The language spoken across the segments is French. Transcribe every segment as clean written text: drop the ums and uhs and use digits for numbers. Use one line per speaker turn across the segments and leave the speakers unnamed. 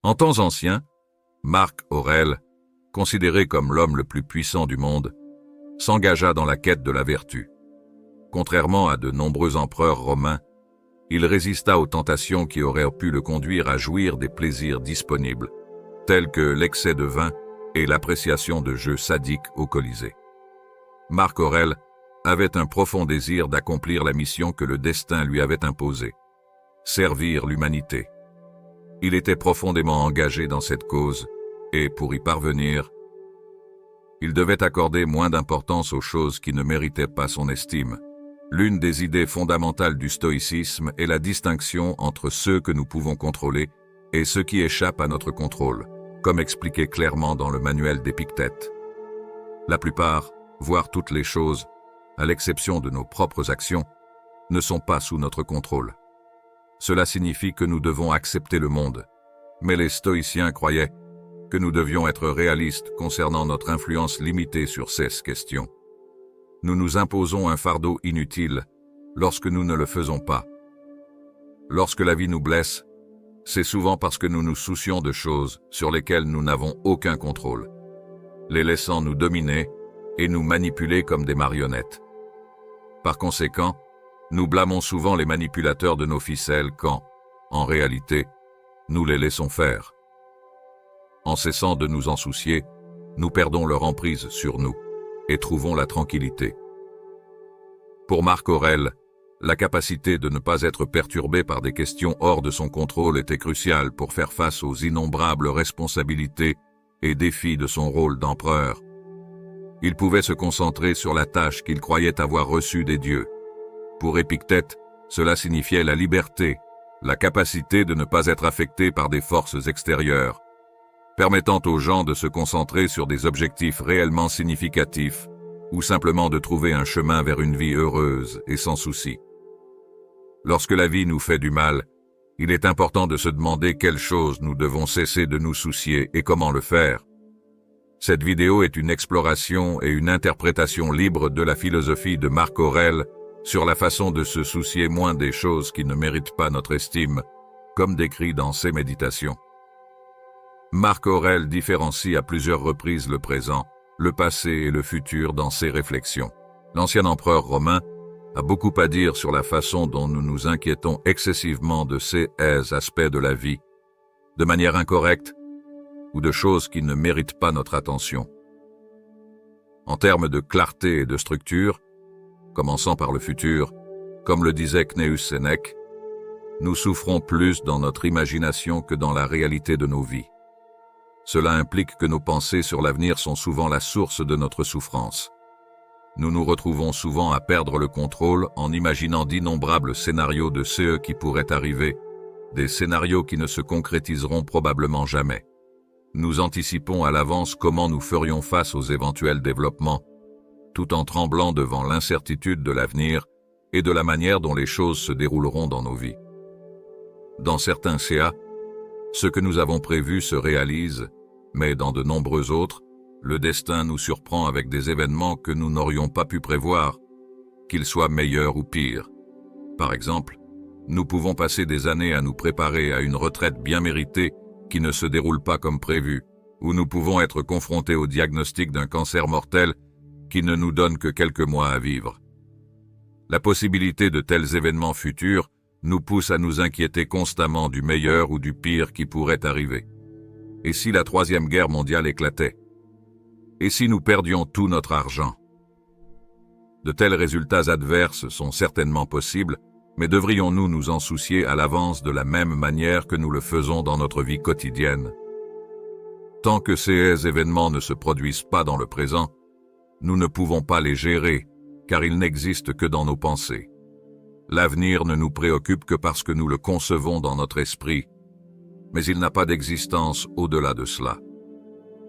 En temps anciens, Marc Aurèle, considéré comme l'homme le plus puissant du monde, s'engagea dans la quête de la vertu. Contrairement à de nombreux empereurs romains, il résista aux tentations qui auraient pu le conduire à jouir des plaisirs disponibles, tels que l'excès de vin et l'appréciation de jeux sadiques au Colisée. Marc Aurèle avait un profond désir d'accomplir la mission que le destin lui avait imposée, servir l'humanité. Il était profondément engagé dans cette cause et, pour y parvenir, il devait accorder moins d'importance aux choses qui ne méritaient pas son estime. L'une des idées fondamentales du stoïcisme est la distinction entre ceux que nous pouvons contrôler et ceux qui échappent à notre contrôle, comme expliqué clairement dans le manuel d'Épictète. La plupart, voire toutes les choses, à l'exception de nos propres actions, ne sont pas sous notre contrôle. Cela signifie que nous devons accepter le monde, mais les stoïciens croyaient que nous devions être réalistes concernant notre influence limitée sur ces questions. Nous nous imposons un fardeau inutile lorsque nous ne le faisons pas. Lorsque la vie nous blesse, c'est souvent parce que nous nous soucions de choses sur lesquelles nous n'avons aucun contrôle, les laissant nous dominer et nous manipuler comme des marionnettes. Par conséquent, nous blâmons souvent les manipulateurs de nos ficelles quand, en réalité, nous les laissons faire. En cessant de nous en soucier, nous perdons leur emprise sur nous et trouvons la tranquillité. Pour Marc Aurèle, la capacité de ne pas être perturbé par des questions hors de son contrôle était cruciale pour faire face aux innombrables responsabilités et défis de son rôle d'empereur. Il pouvait se concentrer sur la tâche qu'il croyait avoir reçue des dieux. Pour Épictète, cela signifiait la liberté, la capacité de ne pas être affecté par des forces extérieures, permettant aux gens de se concentrer sur des objectifs réellement significatifs ou simplement de trouver un chemin vers une vie heureuse et sans souci. Lorsque la vie nous fait du mal, il est important de se demander quelles choses nous devons cesser de nous soucier et comment le faire. Cette vidéo est une exploration et une interprétation libre de la philosophie de Marc Aurèle sur la façon de se soucier moins des choses qui ne méritent pas notre estime, comme décrit dans ses méditations. Marc Aurèle différencie à plusieurs reprises le présent, le passé et le futur dans ses réflexions. L'ancien empereur romain a beaucoup à dire sur la façon dont nous nous inquiétons excessivement de ces aspects de la vie, de manière incorrecte ou de choses qui ne méritent pas notre attention. En termes de clarté et de structure, commençant par le futur, comme le disait Cnaeus Sénèque, nous souffrons plus dans notre imagination que dans la réalité de nos vies. Cela implique que nos pensées sur l'avenir sont souvent la source de notre souffrance. Nous nous retrouvons souvent à perdre le contrôle en imaginant d'innombrables scénarios de ce qui pourrait arriver, des scénarios qui ne se concrétiseront probablement jamais. Nous anticipons à l'avance comment nous ferions face aux éventuels développements, tout en tremblant devant l'incertitude de l'avenir et de la manière dont les choses se dérouleront dans nos vies. Dans certains cas, ce que nous avons prévu se réalise, mais dans de nombreux autres, le destin nous surprend avec des événements que nous n'aurions pas pu prévoir, qu'ils soient meilleurs ou pires. Par exemple, nous pouvons passer des années à nous préparer à une retraite bien méritée qui ne se déroule pas comme prévu, ou nous pouvons être confrontés au diagnostic d'un cancer mortel qui ne nous donne que quelques mois à vivre. La possibilité de tels événements futurs nous pousse à nous inquiéter constamment du meilleur ou du pire qui pourrait arriver. Et si la Troisième Guerre mondiale éclatait? Et si nous perdions tout notre argent? De tels résultats adverses sont certainement possibles, mais devrions-nous nous en soucier à l'avance de la même manière que nous le faisons dans notre vie quotidienne? Tant que ces événements ne se produisent pas dans le présent, nous ne pouvons pas les gérer, car ils n'existent que dans nos pensées. L'avenir ne nous préoccupe que parce que nous le concevons dans notre esprit, mais il n'a pas d'existence au-delà de cela.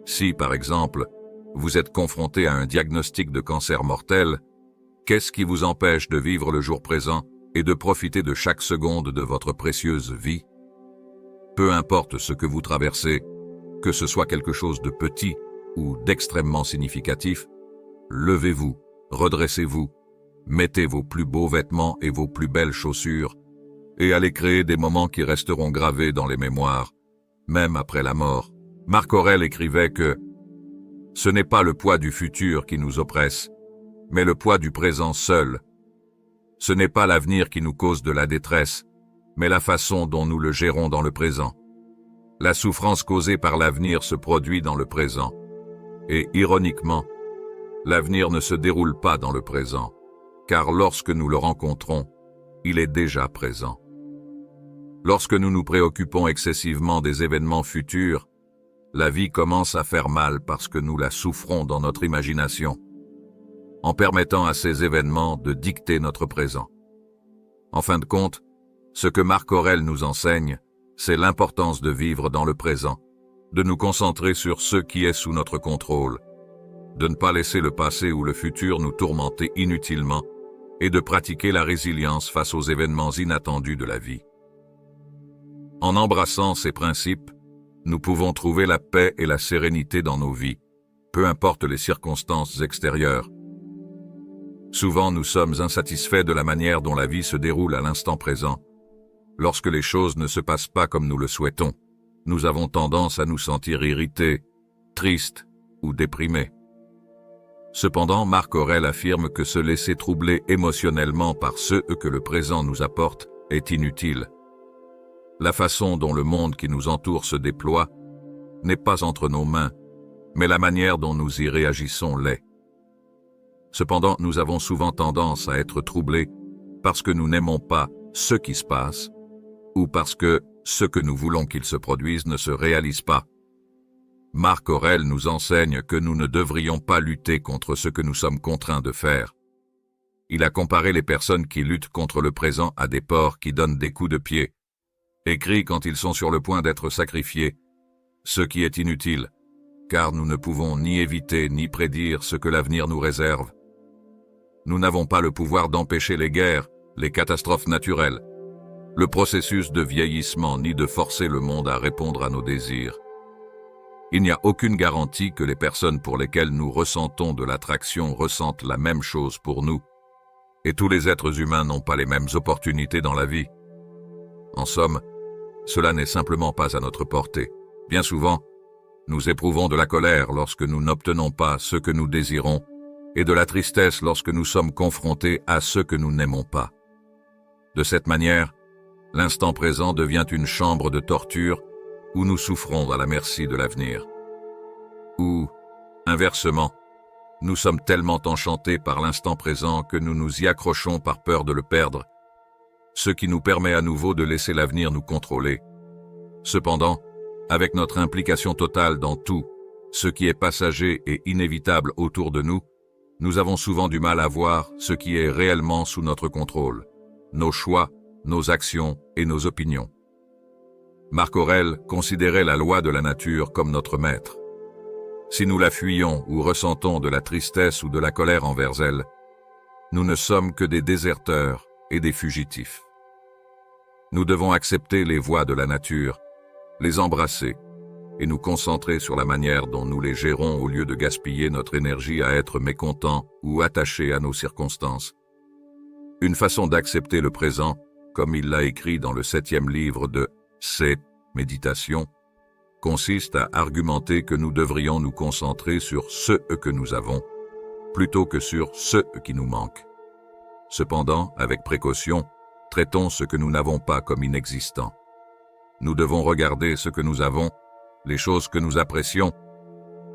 Si, par exemple, vous êtes confronté à un diagnostic de cancer mortel, qu'est-ce qui vous empêche de vivre le jour présent et de profiter de chaque seconde de votre précieuse vie? Peu importe ce que vous traversez, que ce soit quelque chose de petit ou d'extrêmement significatif, levez-vous, redressez-vous, mettez vos plus beaux vêtements et vos plus belles chaussures, et allez créer des moments qui resteront gravés dans les mémoires, même après la mort. Marc Aurèle écrivait que « Ce n'est pas le poids du futur qui nous oppresse, mais le poids du présent seul. Ce n'est pas l'avenir qui nous cause de la détresse, mais la façon dont nous le gérons dans le présent. La souffrance causée par l'avenir se produit dans le présent. Et, ironiquement, l'avenir ne se déroule pas dans le présent, car lorsque nous le rencontrons, il est déjà présent. Lorsque nous nous préoccupons excessivement des événements futurs, la vie commence à faire mal parce que nous la souffrons dans notre imagination, en permettant à ces événements de dicter notre présent. En fin de compte, ce que Marc Aurèle nous enseigne, c'est l'importance de vivre dans le présent, de nous concentrer sur ce qui est sous notre contrôle, de ne pas laisser le passé ou le futur nous tourmenter inutilement et de pratiquer la résilience face aux événements inattendus de la vie. En embrassant ces principes, nous pouvons trouver la paix et la sérénité dans nos vies, peu importe les circonstances extérieures. Souvent, nous sommes insatisfaits de la manière dont la vie se déroule à l'instant présent. Lorsque les choses ne se passent pas comme nous le souhaitons, nous avons tendance à nous sentir irrités, tristes ou déprimés. Cependant, Marc Aurèle affirme que se laisser troubler émotionnellement par ce que le présent nous apporte est inutile. La façon dont le monde qui nous entoure se déploie n'est pas entre nos mains, mais la manière dont nous y réagissons l'est. Cependant, nous avons souvent tendance à être troublés parce que nous n'aimons pas ce qui se passe ou parce que ce que nous voulons qu'il se produise ne se réalise pas. Marc Aurèle nous enseigne que nous ne devrions pas lutter contre ce que nous sommes contraints de faire. Il a comparé les personnes qui luttent contre le présent à des porcs qui donnent des coups de pied et crient quand ils sont sur le point d'être sacrifiés, ce qui est inutile, car nous ne pouvons ni éviter ni prédire ce que l'avenir nous réserve. Nous n'avons pas le pouvoir d'empêcher les guerres, les catastrophes naturelles, le processus de vieillissement ni de forcer le monde à répondre à nos désirs. Il n'y a aucune garantie que les personnes pour lesquelles nous ressentons de l'attraction ressentent la même chose pour nous, et tous les êtres humains n'ont pas les mêmes opportunités dans la vie. En somme, cela n'est simplement pas à notre portée. Bien souvent, nous éprouvons de la colère lorsque nous n'obtenons pas ce que nous désirons et de la tristesse lorsque nous sommes confrontés à ce que nous n'aimons pas. De cette manière, l'instant présent devient une chambre de torture où nous souffrons à la merci de l'avenir. Ou, inversement, nous sommes tellement enchantés par l'instant présent que nous nous y accrochons par peur de le perdre, ce qui nous permet à nouveau de laisser l'avenir nous contrôler. Cependant, avec notre implication totale dans tout, ce qui est passager et inévitable autour de nous, nous avons souvent du mal à voir ce qui est réellement sous notre contrôle, nos choix, nos actions et nos opinions. Marc Aurèle considérait la loi de la nature comme notre maître. Si nous la fuyons ou ressentons de la tristesse ou de la colère envers elle, nous ne sommes que des déserteurs et des fugitifs. Nous devons accepter les voies de la nature, les embrasser et nous concentrer sur la manière dont nous les gérons au lieu de gaspiller notre énergie à être mécontents ou attachés à nos circonstances. Une façon d'accepter le présent, comme il l'a écrit dans le 7e livre de Ses Méditations, consiste à argumenter que nous devrions nous concentrer sur ce que nous avons, plutôt que sur ce qui nous manque. Cependant, avec précaution, traitons ce que nous n'avons pas comme inexistant. Nous devons regarder ce que nous avons, les choses que nous apprécions,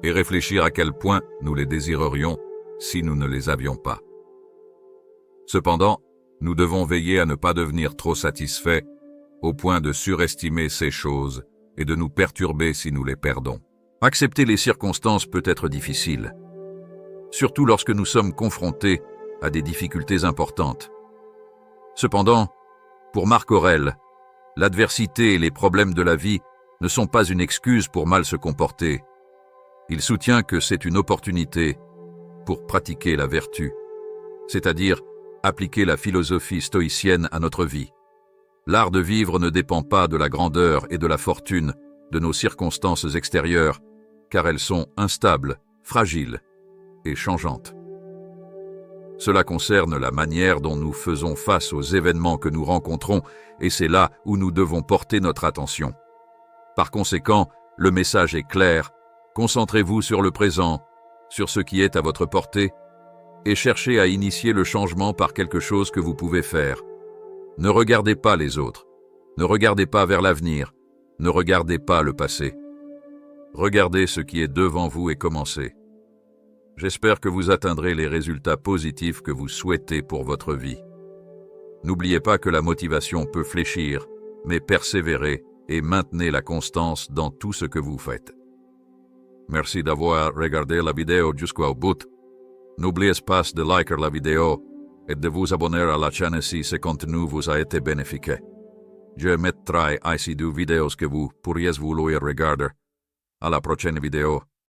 et réfléchir à quel point nous les désirerions si nous ne les avions pas. Cependant, nous devons veiller à ne pas devenir trop satisfaits au point de surestimer ces choses et de nous perturber si nous les perdons. Accepter les circonstances peut être difficile, surtout lorsque nous sommes confrontés à des difficultés importantes. Cependant, pour Marc Aurèle, l'adversité et les problèmes de la vie ne sont pas une excuse pour mal se comporter. Il soutient que c'est une opportunité pour pratiquer la vertu, c'est-à-dire appliquer la philosophie stoïcienne à notre vie. L'art de vivre ne dépend pas de la grandeur et de la fortune de nos circonstances extérieures, car elles sont instables, fragiles et changeantes. Cela concerne la manière dont nous faisons face aux événements que nous rencontrons, et c'est là où nous devons porter notre attention. Par conséquent, le message est clair. Concentrez-vous sur le présent, sur ce qui est à votre portée, et cherchez à initier le changement par quelque chose que vous pouvez faire. Ne regardez pas les autres. Ne regardez pas vers l'avenir. Ne regardez pas le passé. Regardez ce qui est devant vous et commencez. J'espère que vous atteindrez les résultats positifs que vous souhaitez pour votre vie. N'oubliez pas que la motivation peut fléchir, mais persévérez et maintenez la constance dans tout ce que vous faites. Merci d'avoir regardé la vidéo jusqu'au bout. N'oubliez pas de liker la vidéo et de vous abonner à la chaîne si ce contenu vous a été bénéfique. Je mettrai ici deux vidéos que vous pourriez vouloir regarder. À la prochaine vidéo.